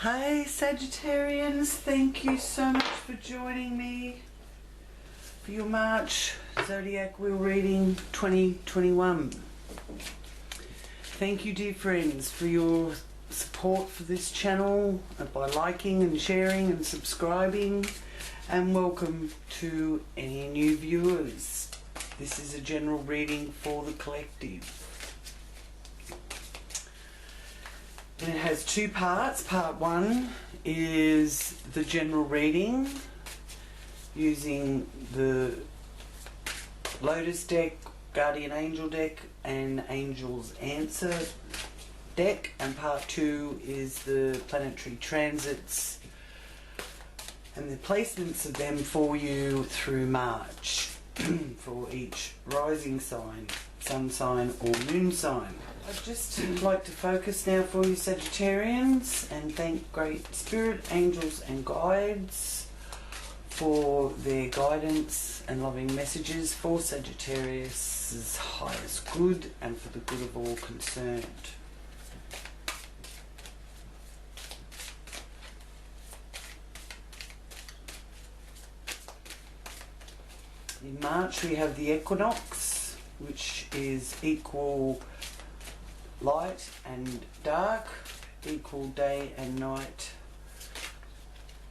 Hi Sagittarians, thank you so much for joining me for your March Zodiac Wheel Reading 2021. Thank you, dear friends, for your support for this channel by liking and sharing and subscribing, and welcome to any new viewers. This is a general reading for the collective. And it has two parts. Part one is the general reading using the Lotus deck, Guardian Angel deck, and Angel's Answer deck. And part two is the Planetary Transits and the placements of them for you through March for each rising sign, sun sign or moon sign. I'd just like to focus now for you Sagittarians and thank Great Spirit, Angels and Guides for their guidance and loving messages for Sagittarius' highest good and for the good of all concerned. In March we have the equinox, which is equal light and dark, equal day and night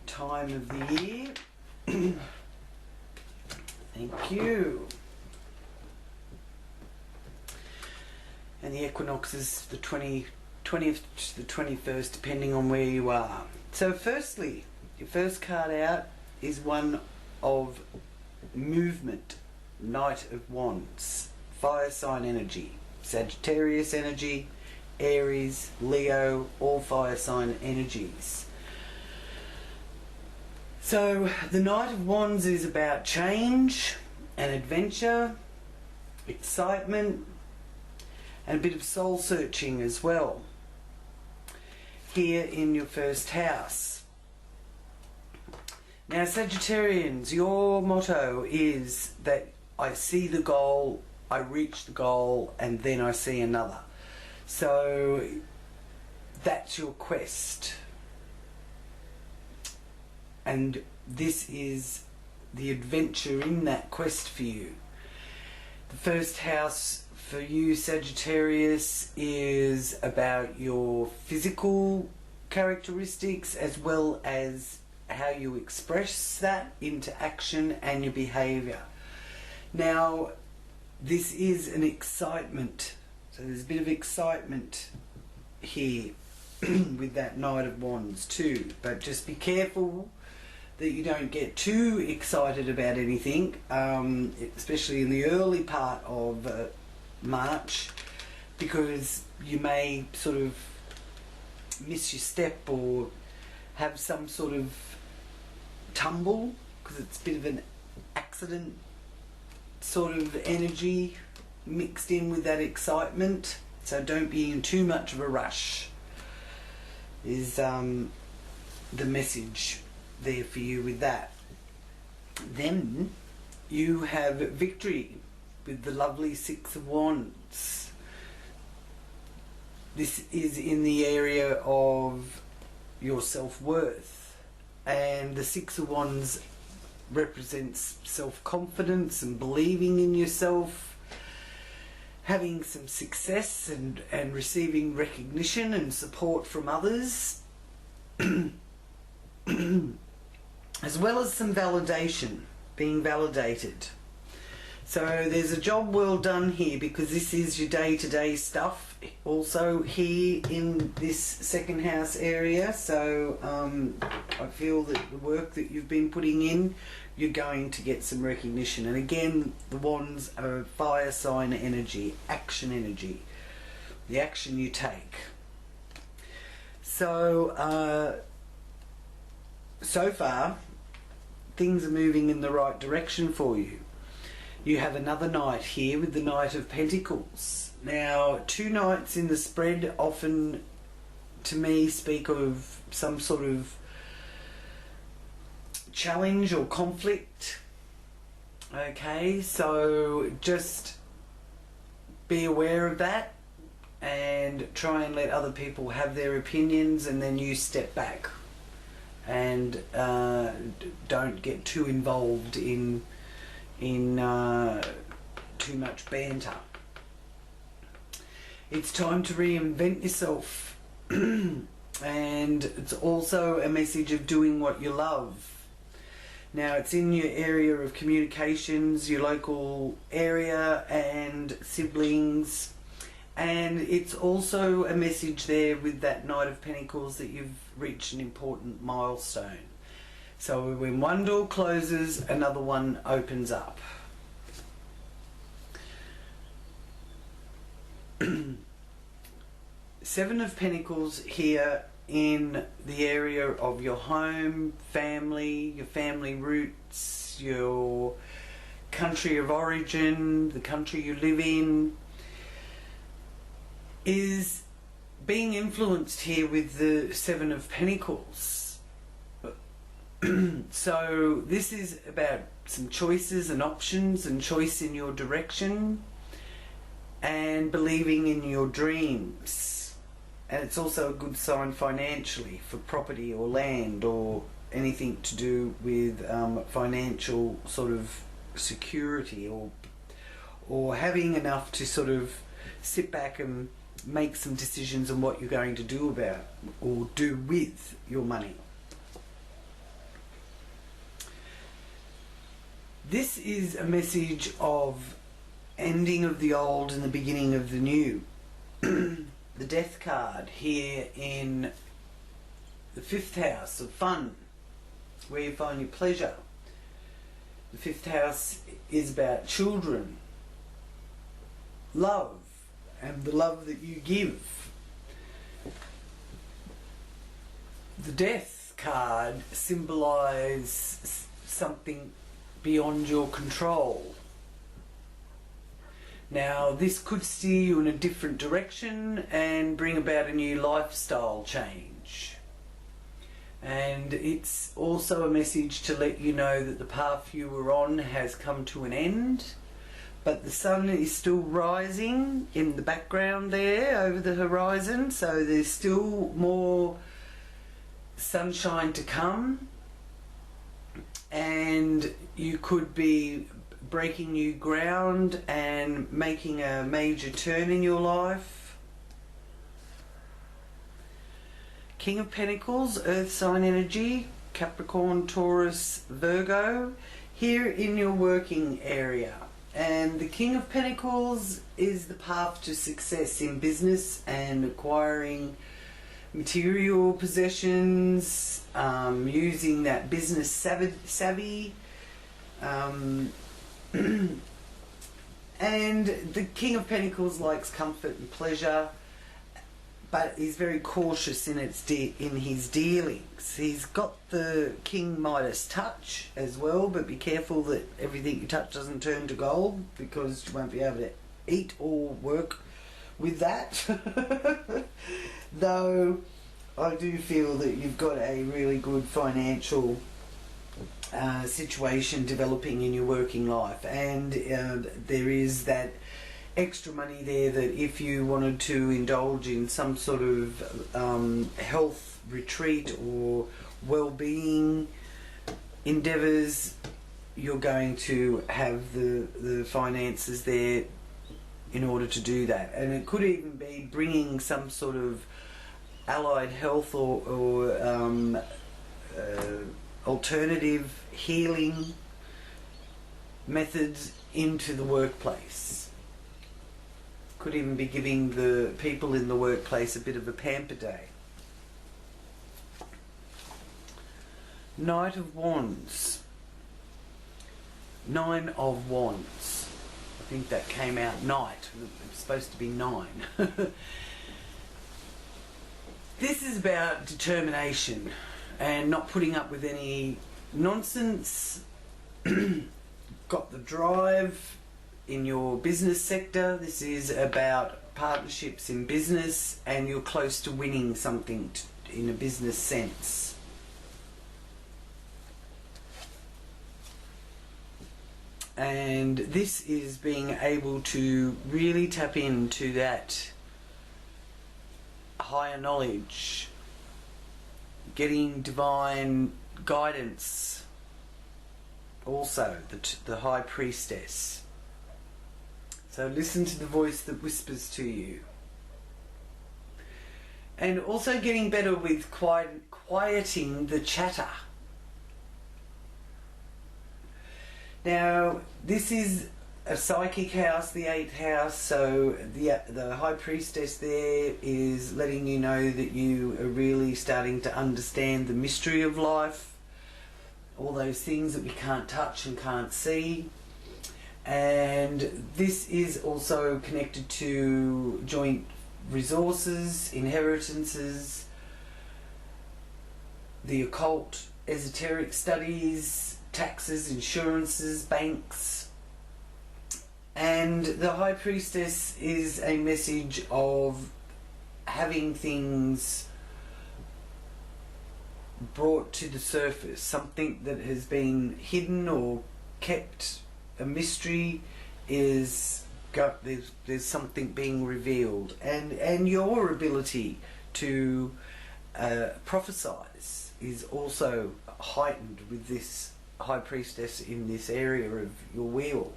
time of the year. Thank you. And the equinox is the 20th to the 21st, depending on where you are. So firstly, your first card out is one of movement, Knight of Wands, fire sign energy. Sagittarius energy, Aries, Leo, all fire sign energies. So the Knight of Wands is about change and adventure, excitement, and a bit of soul searching as well. Here in your first house. Now Sagittarians, your motto is that I see the goal, I reach the goal, and then I see another. So that's your quest. And this is the adventure in that quest for you. The first house for you Sagittarius is about your physical characteristics as well as how you express that into action and your behavior. Now this is an excitement, so there's a bit of excitement here with that Knight of Wands too, but just be careful that you don't get too excited about anything, especially in the early part of March, because you may sort of miss your step or have some sort of tumble, because it's a bit of an accident sort of energy mixed in with that excitement. So don't be in too much of a rush is the message there for you with that. Then you have victory with the lovely Six of Wands. This is in the area of your self-worth, and the Six of Wands represents self-confidence and believing in yourself, having some success and receiving recognition and support from others, as well as some validation, being validated. So there's a job well done here, because this is your day-to-day stuff also here in this second house area. So I feel that the work that you've been putting in, you're going to get some recognition. And again, the Wands are fire sign energy, action energy, the action you take. So so far things are moving in the right direction for you. You have another knight here with the Knight of Pentacles. Now, two knights in the spread often, to me, speak of some sort of challenge or conflict. Okay, so just be aware of that. and try and let other people have their opinions, and then you step back and don't get too involved in too much banter. It's time to reinvent yourself. And it's also a message of doing what you love. Now, it's in your area of communications, your local area and siblings. And it's also a message there with that Knight of Pentacles that you've reached an important milestone. So when one door closes, another one opens up. Seven of Pentacles here in the area of your home, family, your family roots, your country of origin, the country you live in, is being influenced here with the Seven of Pentacles. So this is about some choices and options and choice in your direction and believing in your dreams. And it's also a good sign financially for property or land or anything to do with financial sort of security, or having enough to sort of sit back and make some decisions on what you're going to do about or do with your money. This is a message of ending of the old and the beginning of the new. The Death card here in the 5th house of fun, where you find your pleasure. The 5th house is about children, love, and the love that you give. The Death card symbolises something beyond your control. Now, this could steer you in a different direction and bring about a new lifestyle change. And it's also a message to let you know that the path you were on has come to an end, but the sun is still rising in the background there over the horizon, so there's still more sunshine to come, and you could be breaking new ground and making a major turn in your life. King of Pentacles, Earth sign energy, Capricorn, Taurus, Virgo, here in your working area. And the King of Pentacles is the path to success in business and acquiring material possessions, using that business savvy. And the King of Pentacles likes comfort and pleasure, but he's very cautious in his dealings. He's got the King Midas touch as well, but be careful that everything you touch doesn't turn to gold, because you won't be able to eat or work with that. Though I do feel that you've got a really good financial situation developing in your working life, and there is that extra money there that if you wanted to indulge in some sort of health retreat or well-being endeavours, you're going to have the finances there in order to do that. And it could even be bringing some sort of allied health or alternative healing methods into the workplace. Could even be giving the people in the workplace a bit of a pamper day. Knight of Wands. 9 of Wands. I think that came out Knight. It's supposed to be 9. This is about determination and not putting up with any nonsense. Got the drive in your business sector. This is about partnerships in business, and you're close to winning something in a business sense. And this is being able to really tap into that higher knowledge, getting divine guidance. Also, the High Priestess. So listen to the voice that whispers to you. And also getting better with quieting the chatter. Now, this is a psychic house, the 8th house, so the High Priestess there is letting you know that you are really starting to understand the mystery of life, all those things that we can't touch and can't see. And this is also connected to joint resources, inheritances, the occult, esoteric studies, taxes, insurances, banks. And the High Priestess is a message of having things brought to the surface, something that has been hidden or kept a mystery is there's something being revealed, and your ability to prophesize is also heightened with this High Priestess in this area of your wheel.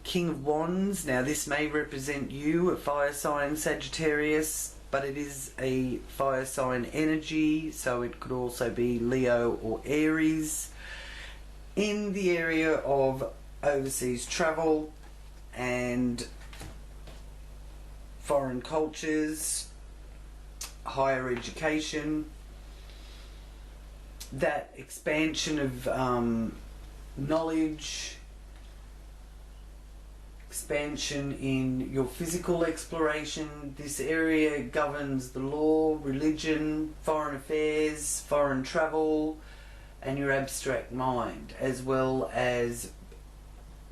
King of Wands, now this may represent you, a fire sign Sagittarius, but it is a fire sign energy, so it could also be Leo or Aries, in the area of overseas travel and foreign cultures, higher education, that expansion of knowledge, expansion in your physical exploration. This area governs the law, religion, foreign affairs, foreign travel, and your abstract mind, as well as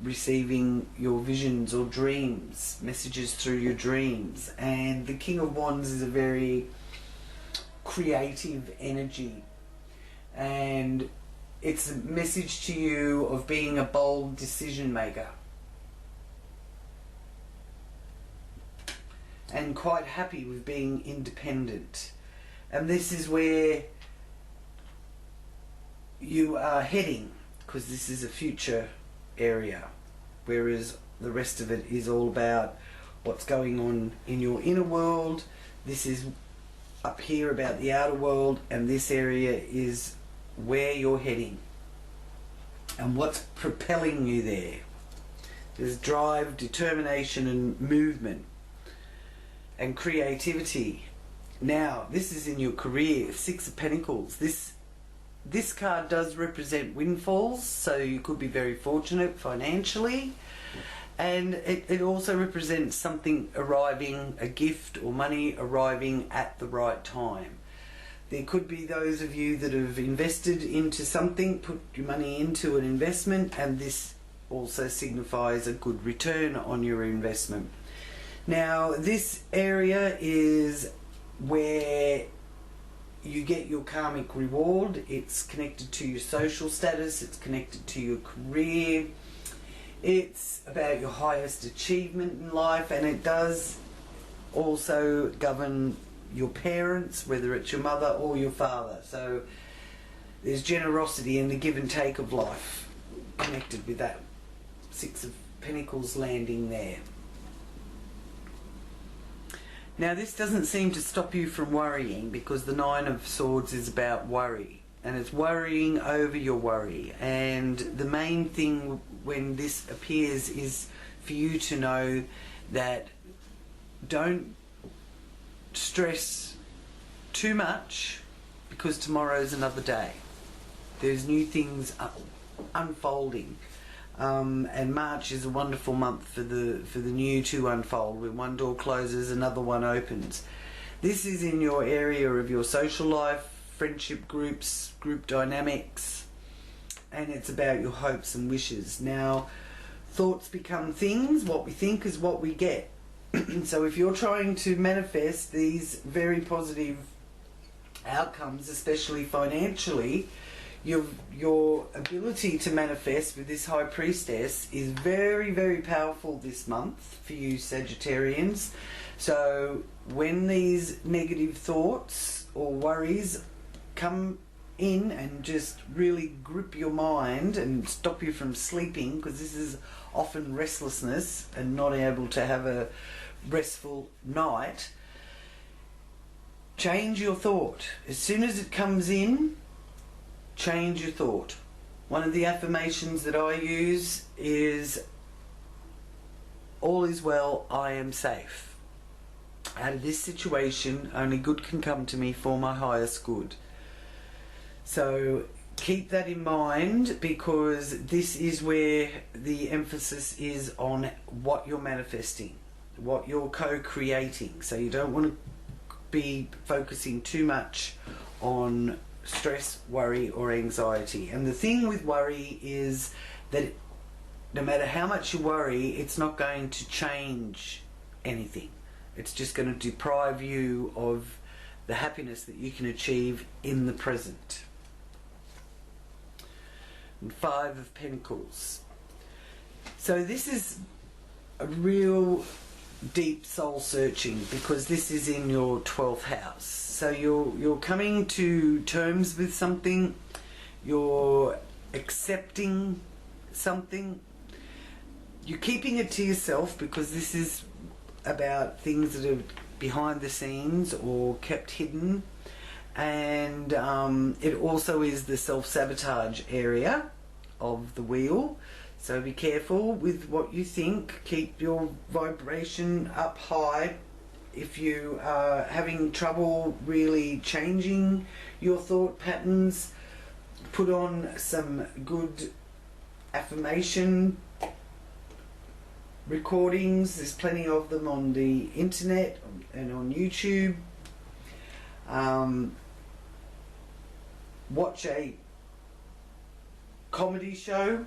receiving your visions or dreams, messages through your dreams. And the King of Wands is a very creative energy, and it's a message to you of being a bold decision maker and quite happy with being independent. And this is where you are heading, because this is a future area, whereas the rest of it is all about what's going on in your inner world. This is up here about the outer world, and this area is where you're heading and what's propelling you there. There's drive, determination and movement and creativity. Now this is in your career, 6 of Pentacles. This card does represent windfalls, so you could be very fortunate financially, and it also represents something arriving, a gift or money arriving at the right time. There could be those of you that have invested into something, put your money into an investment, and this also signifies a good return on your investment. Now this area is where you get your karmic reward. It's connected to your social status, it's connected to your career, it's about your highest achievement in life, and it does also govern your parents, whether it's your mother or your father. So there's generosity and the give and take of life connected with that 6 of Pentacles landing there. Now this doesn't seem to stop you from worrying, because the 9 of Swords is about worry, and it's worrying over your worry. And the main thing when this appears is for you to know that don't stress too much, because tomorrow's another day. There's new things unfolding. And March is a wonderful month for the new to unfold. When one door closes, another one opens. This is in your area of your social life, friendship groups, group dynamics, and it's about your hopes and wishes. Now, thoughts become things. What we think is what we get. So if you're trying to manifest these very positive outcomes, especially financially, your ability to manifest with this High Priestess is very, very powerful this month for you Sagittarians. So when these negative thoughts or worries come in and just really grip your mind and stop you from sleeping, because this is often restlessness and not able to have a restful night, change your thought. As soon as it comes in, change your thought. One of the affirmations that I use is, all is well, I am safe. Out of this situation, only good can come to me for my highest good. So keep that in mind, because this is where the emphasis is on what you're manifesting, what you're co-creating. So you don't want to be focusing too much on stress, worry or anxiety. And the thing with worry is that no matter how much you worry, it's not going to change anything. It's just going to deprive you of the happiness that you can achieve in the present. And 5 of Pentacles. So this is a real deep soul searching, because this is in your 12th house. So you're coming to terms with something, you're accepting something, you're keeping it to yourself, because this is about things that are behind the scenes or kept hidden. And it also is the self-sabotage area of the wheel. So be careful with what you think. Keep your vibration up high. If you are having trouble really changing your thought patterns, put on some good affirmation recordings. There's plenty of them on the internet and on YouTube. Watch a comedy show.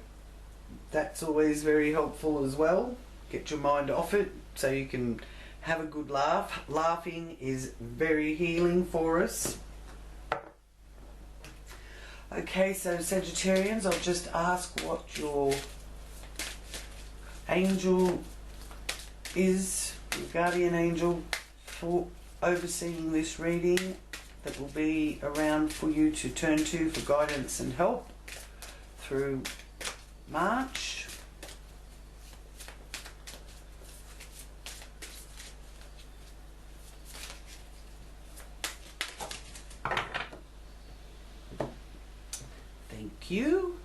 That's always very helpful as well. Get your mind off it so you can have a good laugh. Laughing is very healing for us. Okay, so Sagittarians, I'll just ask what your angel is, your guardian angel, for overseeing this reading, that will be around for you to turn to for guidance and help through March. Thank you.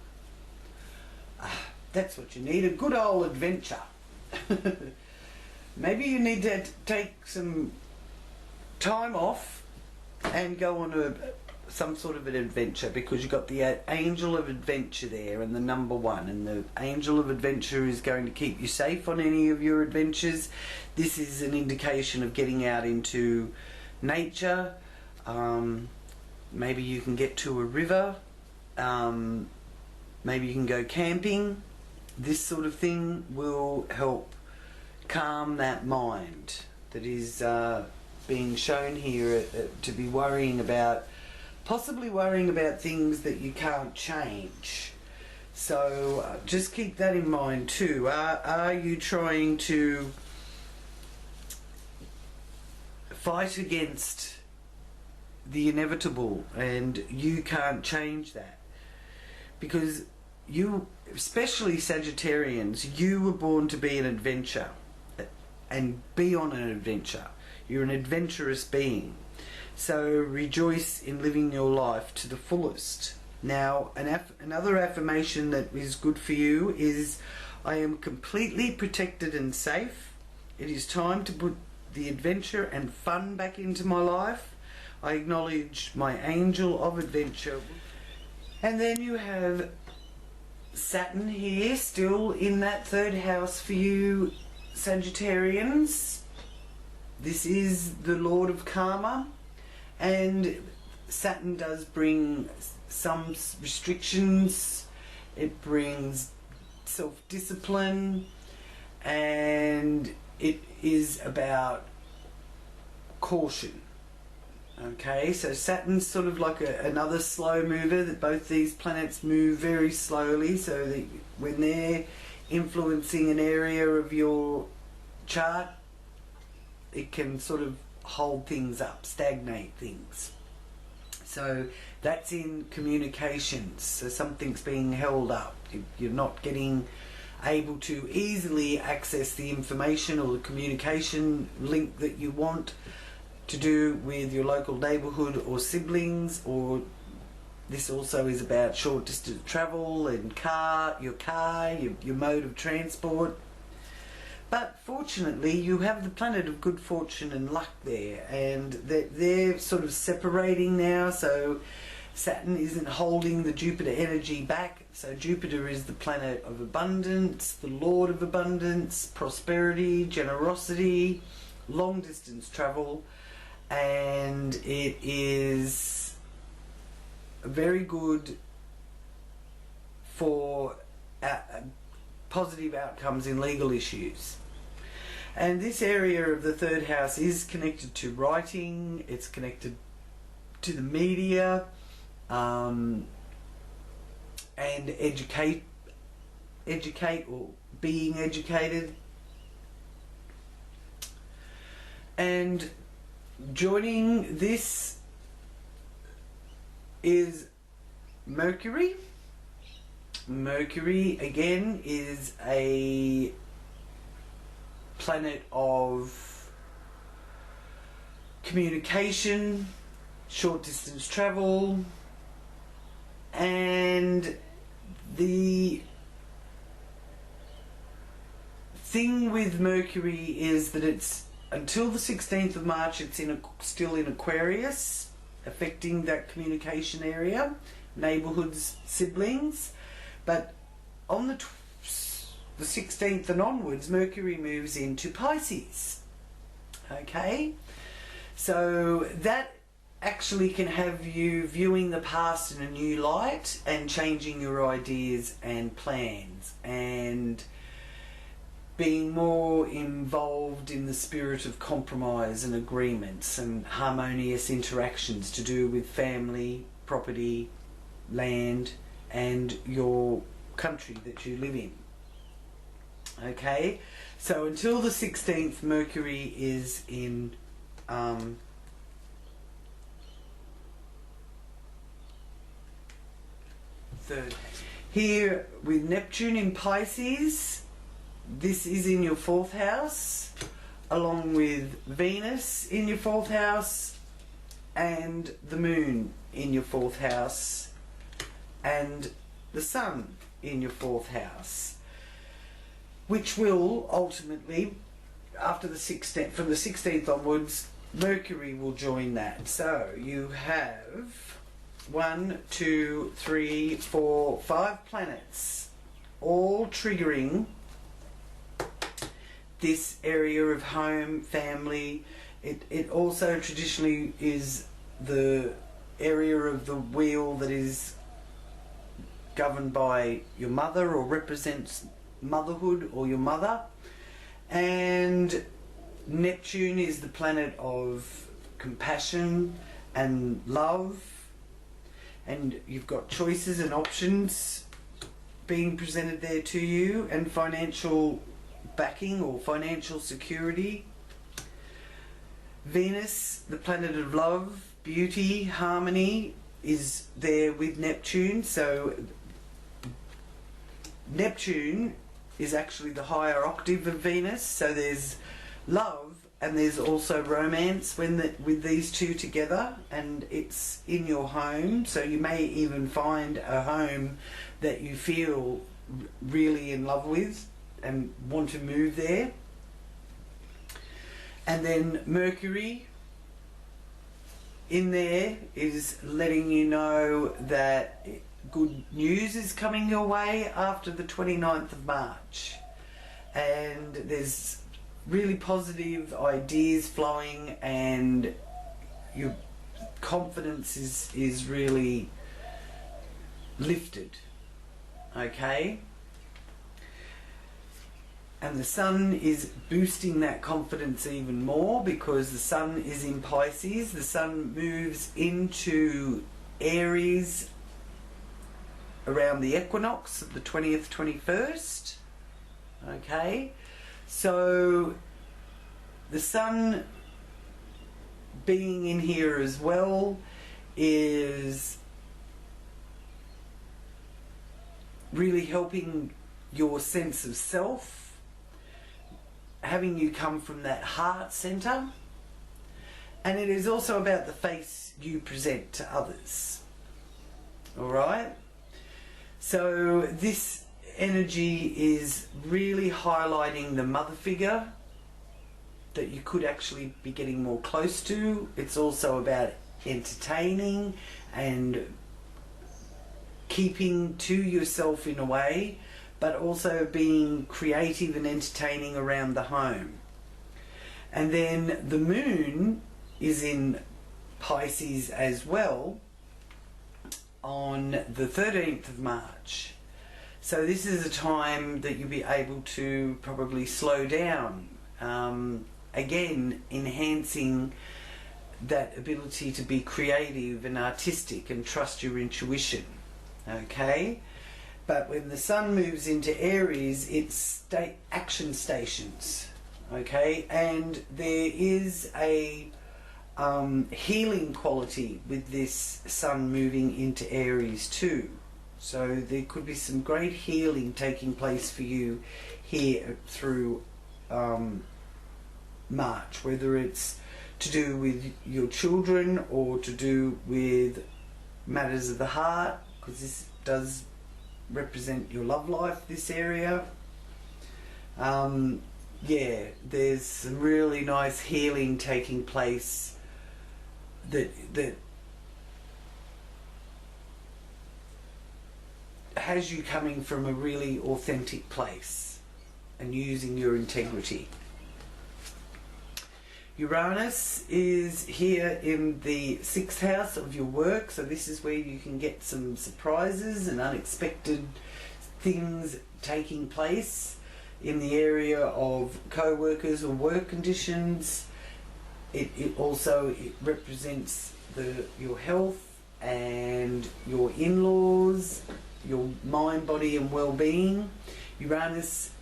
That's what you need, a good old adventure. Maybe you need to take some time off and go on some sort of an adventure, because you've got the angel of adventure there and the number 1, and the angel of adventure is going to keep you safe on any of your adventures. This is an indication of getting out into nature. Maybe you can get to a river, maybe you can go camping. This sort of thing will help calm that mind that is being shown here to be worrying about, possibly worrying about things that you can't change. So just keep that in mind too. Are you trying to fight against the inevitable and you can't change that? Because you, especially Sagittarians, you were born to be an adventure and be on an adventure. You're an adventurous being. So rejoice in living your life to the fullest. Now, another affirmation that is good for you is, I am completely protected and safe. It is time to put the adventure and fun back into my life. I acknowledge my angel of adventure. And then you have Saturn here, still in that 3rd house for you Sagittarians. This is the Lord of Karma, and Saturn does bring some restrictions. It brings self-discipline, and it is about caution. Okay, so Saturn's sort of like another slow mover, that both these planets move very slowly, so that when they're influencing an area of your chart, it can sort of hold things up, stagnate things. So that's in communications. So something's being held up. You're not getting able to easily access the information or the communication link that you want to do with your local neighbourhood or siblings. Or this also is about short distance travel and your mode of transport. But fortunately you have the planet of good fortune and luck there, and they're sort of separating now. So Saturn isn't holding the Jupiter energy back. So Jupiter is the planet of abundance, the lord of abundance, prosperity, generosity, long distance travel, and it is very good for positive outcomes in legal issues. And this area of the third house is connected to writing, it's connected to the media, and educate or being educated. And joining this is Mercury. Mercury again is a planet of communication, short distance travel, and the thing with Mercury is that it's until the 16th of March it's still in Aquarius, affecting that communication area, neighbourhoods, siblings. But on the 16th and onwards, Mercury moves into Pisces. Okay? So that actually can have you viewing the past in a new light and changing your ideas and plans and being more involved in the spirit of compromise and agreements and harmonious interactions to do with family, property, land, and your country that you live in. Okay, so until the 16th, Mercury is in third. Here with Neptune in Pisces, this is in your 4th house, along with Venus in your 4th house and the Moon in your 4th house and the Sun in your 4th house, which will ultimately, after the 16th, from the 16th onwards, Mercury will join that. So you have 1, 2, 3, 4, 5 planets all triggering this area of home, family. It also traditionally is the area of the wheel that is governed by your mother or represents motherhood or your mother. And Neptune is the planet of compassion and love, and you've got choices and options being presented there to you, and financial backing or financial security. Venus, the planet of love, beauty, harmony, is there with Neptune. So Neptune is actually the higher octave of Venus, so there's love and there's also romance with these two together, and it's in your home. So you may even find a home that you feel really in love with and want to move there. And then Mercury in there is letting you know that good news is coming your way after the 29th of March, and there's really positive ideas flowing, and your confidence is really lifted. Okay, and the Sun is boosting that confidence even more, because the Sun is in Pisces. The Sun moves into Aries around the equinox of the 20th, 21st. Okay, so the sun being in here as well is really helping your sense of self, having you come from that heart center, and it is also about the face you present to others. All right, so this energy is really highlighting the mother figure that you could actually be getting more close to. It's also about entertaining and keeping to yourself in a way, but also being creative and entertaining around the home. And then the moon is in Pisces as well on the 13th of March. So this is a time that you'll be able to probably slow down, again enhancing that ability to be creative and artistic and trust your intuition. Okay, but when the sun moves into Aries, it's action stations. Okay, and there is a healing quality with this sun moving into Aries too. So there could be some great healing taking place for you here through March, whether it's to do with your children or to do with matters of the heart, because this does represent your love life, this area. Yeah, there's some really nice healing taking place that has you coming from a really authentic place and using your integrity. Uranus is here in the 6th house of your work, so this is where you can get some surprises and unexpected things taking place in the area of co-workers or work conditions. It also represents your health and your in-laws, your mind, body and well-being. Uranus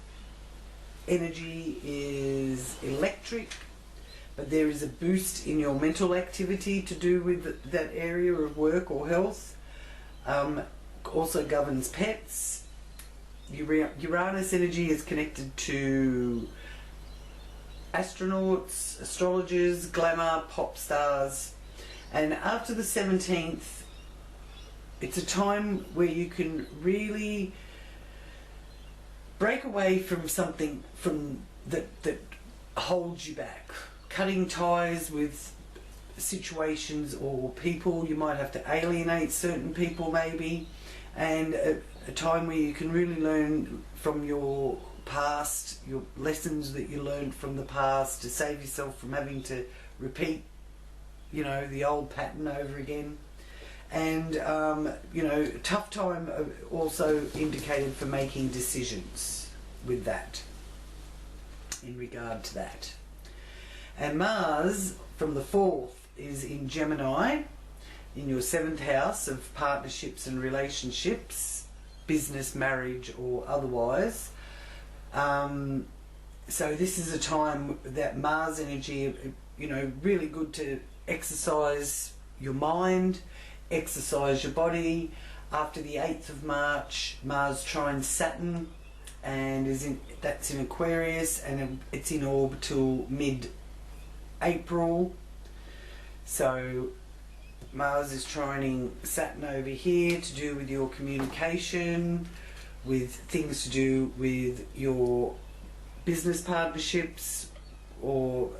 energy is electric, but there is a boost in your mental activity to do with that area of work or health. Also governs pets. Uranus energy is connected to astronauts, astrologers, glamour, pop stars. And after the 17th, it's a time where you can really break away from something that holds you back. Cutting ties with situations or people. You might have to alienate certain people maybe, and a time where you can really learn from your past, your lessons that you learned from the past, to save yourself from having to repeat, the old pattern over again. And tough time also indicated for making decisions with that, in regard to that. And Mars from the 4th is in Gemini, in your 7th house of partnerships and relationships, business, marriage or otherwise. So this is a time that Mars energy, really good to exercise your mind, exercise your body. After the 8th of March, Mars trines Saturn, and that's in Aquarius, and it's in orb till mid-April. So Mars is trining Saturn over here to do with your communication, with things to do with your business partnerships or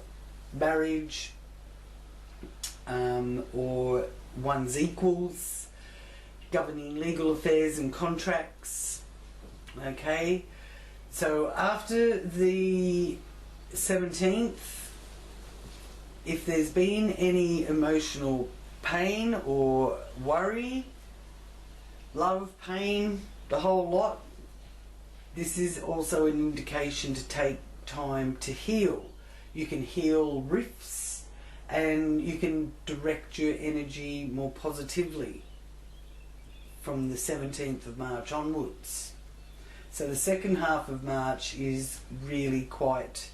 marriage, or one's equals, governing legal affairs and contracts. Okay, so after the 17th, if there's been any emotional pain or worry, love, pain, the whole lot, this is also an indication to take time to heal. You can heal rifts and you can direct your energy more positively from the 17th of March onwards. So the second half of March is really quite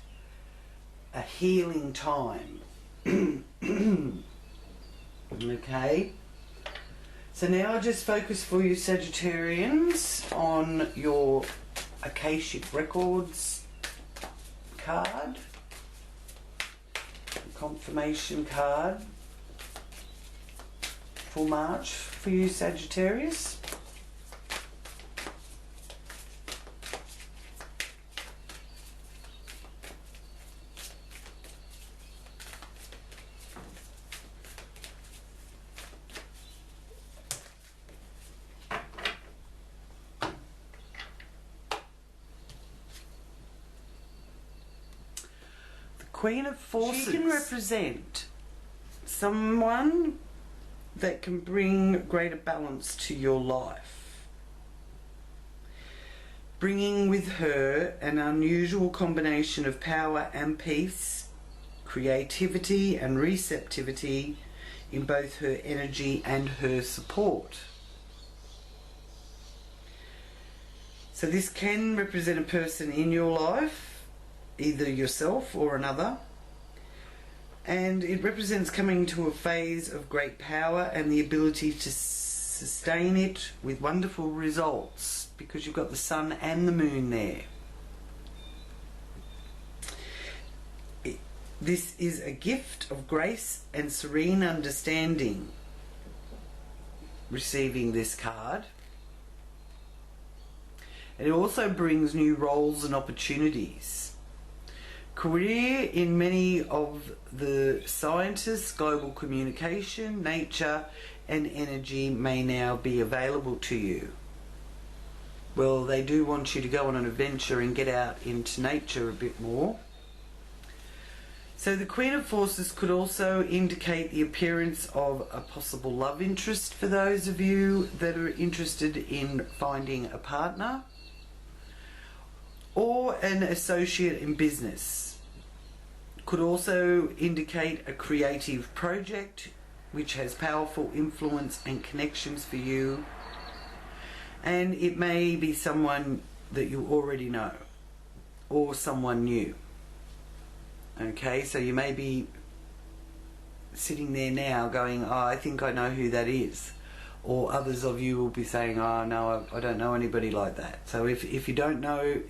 a healing time. Okay, so now I just focus for you Sagittarians on your Akashic Records card, confirmation card for March for you Sagittarius. Queen of Forces. She can represent someone that can bring greater balance to your life, bringing with her an unusual combination of power and peace, creativity and receptivity in both her energy and her support. So this can represent a person in your life, either yourself or another, and it represents coming to a phase of great power and the ability to sustain it with wonderful results, because you've got the sun and the moon there. This is a gift of grace and serene understanding, receiving this card. And it also brings new roles and opportunities. Career in many of the scientists, global communication, nature and energy may now be available to you. Well, they do want you to go on an adventure and get out into nature a bit more. So the Queen of Forces could also indicate the appearance of a possible love interest for those of you that are interested in finding a partner, or an associate in business. Could also indicate a creative project which has powerful influence and connections for you, and it may be someone that you already know or someone new. Okay, so you may be sitting there now going, oh, I think I know who that is. Or others of you will be saying, oh no, I don't know anybody like that. So if you don't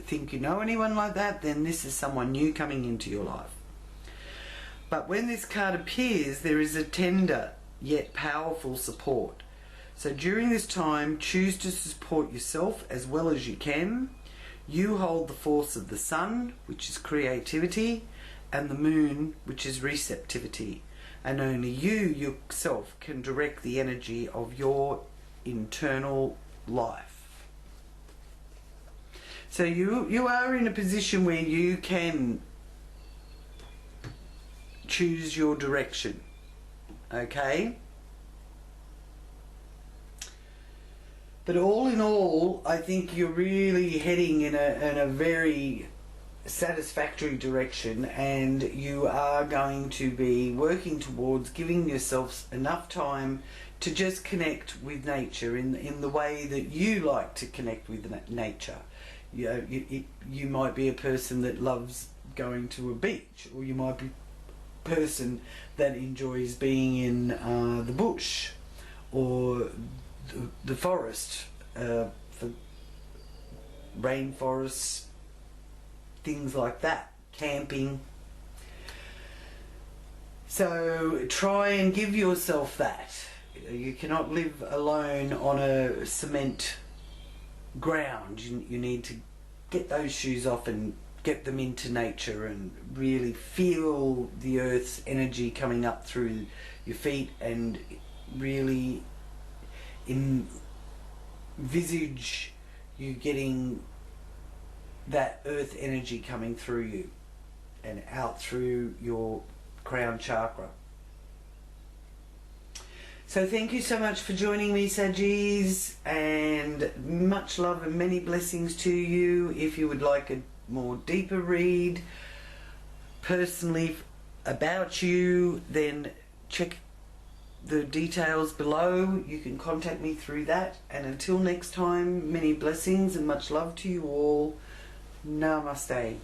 think you know anyone like that, then this is someone new coming into your life. But when this card appears, there is a tender yet powerful support. So during this time, choose to support yourself as well as you can. You hold the force of the sun, which is creativity, and the moon, which is receptivity. And only you yourself can direct the energy of your internal life. So you are in a position where you can choose your direction. Okay? But all in all, I think you're really heading in a very satisfactory direction, and you are going to be working towards giving yourself enough time to just connect with nature in the way that you like to connect with nature. You might be a person that loves going to a beach, or you might be a person that enjoys being in the bush or the forest, for rainforests, things like that, camping. So try and give yourself that. You cannot live alone on a cement ground. You need to get those shoes off and get them into nature and really feel the earth's energy coming up through your feet, and really envisage you getting that earth energy coming through you and out through your crown chakra. So thank you so much for joining me, Saggies, and much love and many blessings to you. If you would like a more deeper read personally about you, then check the details below. You can contact me through that. And until next time, many blessings and much love to you all. Namaste.